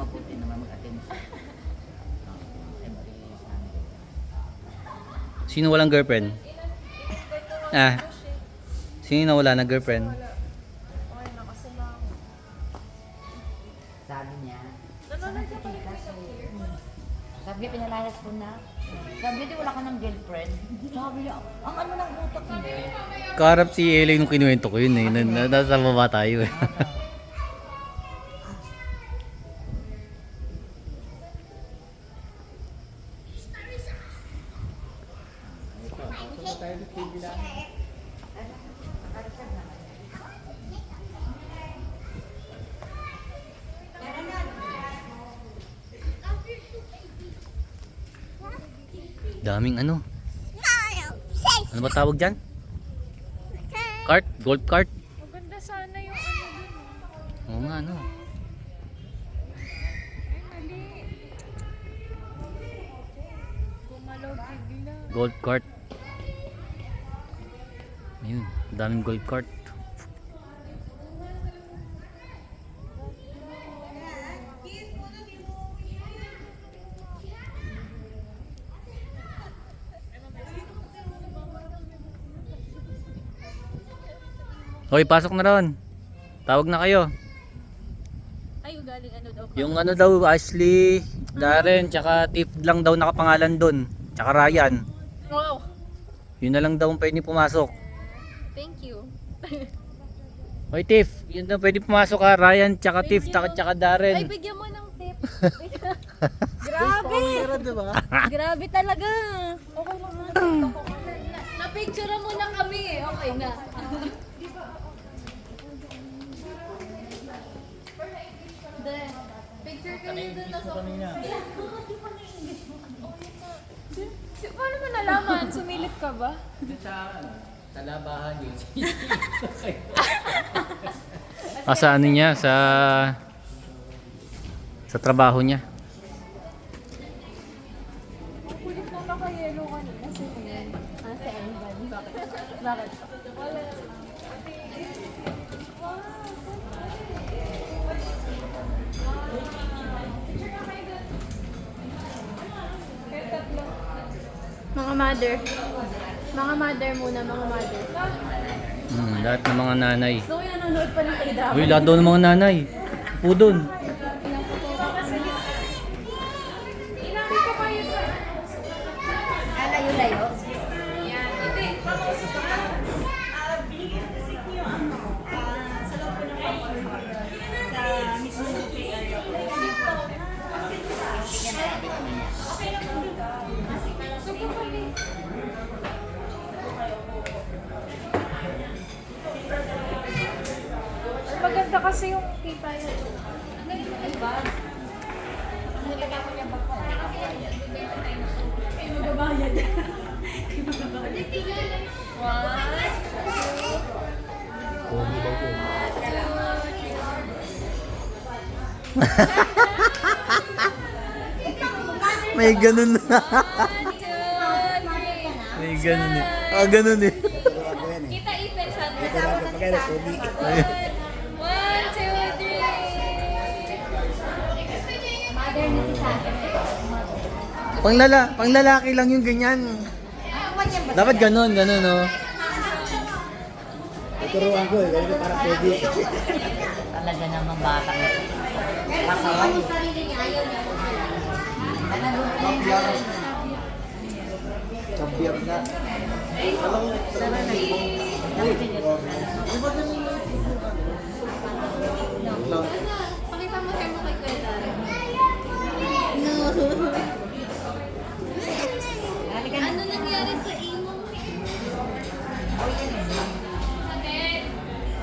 mabuti naman mag-attend siya. Every Sunday. Sino walang girlfriend? Ah. Sino na wala na girlfriend? Okay na kasi lang. Sabi niya, Nanonood ka pa rin kasi. sabi niya pinalayas ko na. Sabi niya, di wala ka ng girlfriend. Sabi niya, ang ano ng utak niya. Kaharap si Elay nung kinuwento ko yun eh. Nasa baba tayo eh. Daming ano. Ano ba tawag dyan? Cart? Gold cart? Maganda sana yung ano dun. Oo nga ano. Ay, mali. Gumalaw bigla. Gold cart. Ayun, daming gold cart. Hoy, pasok na ron. Tawag na kayo. Ay, galing ano daw. Yung ano daw, Ashley, Darren, tsaka Tiff lang daw nakapangalan doon. Tsaka Ryan. Wow. Yun na lang daw ang pwede pumasok. Thank you. Hoy Tiff, yun na pwede pumasok ha. Ryan, tsaka Tiff, tsaka Ay, Darren. bigyan mo ng tip. Grabe. Grabe talaga. Okay lang na. Na-picture mo na kami eh. Okay na. Picture kayo dun na sa... Paano mo nalaman? Sumilip ka ba? Sa labahan yun. Sa ano niya, sa trabaho niya. Kulit mo naka-yellow kanina. Sino yan? Si Evan. Bakit? Wala. Mga mother. Mga mother muna, mga mother. Lahat ng mga nanay. So, yung nanonood pa ng K-drama. Uy, lahat daw ng mga nanay. Po dun. layo-layo. Hindi. Maganda kasi yung kita yun. Ay, bag. Nilagay ko niya bag ko. Ay, magabayad. May ganun na. May ganun eh. Ah, ganun eh. Kita ipin sa Panglalaki lang yung ganyan. Dapat ganun, no. Tuturuan ko eh, ganito para pwede. Talaga naman bata ko. Pasaway. Kabyang na. Pakita mo kayo kay Kuya Darren. Ano nangyari sa imo?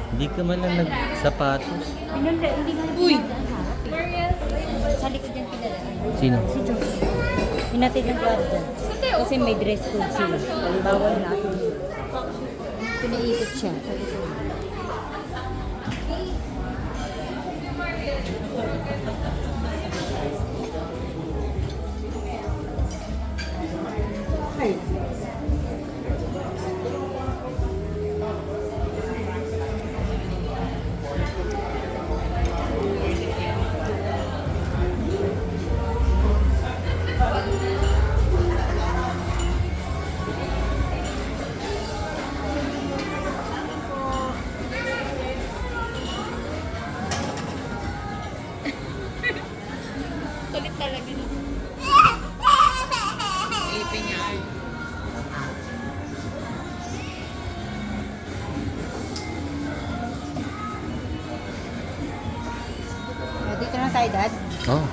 Hindi ka man lang nagsapatos. Uy! Mariel. Sa likod yan pinadaan. Sino? Si John. Hinatid ng guardian. Sa Teo. Kasi may dress code sila. Bawal natin. Pinaikot siya. lalagyan ng... Ipin niya. Dito na tayo, Dad. Oh.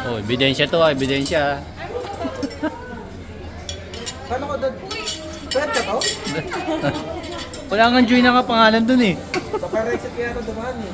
Oh, ebidensya to, ebidensya. Paano ko doon? Brad ka to? Wala nga join na nga pangalan dun eh. Baka reset kaya ako dumaan eh.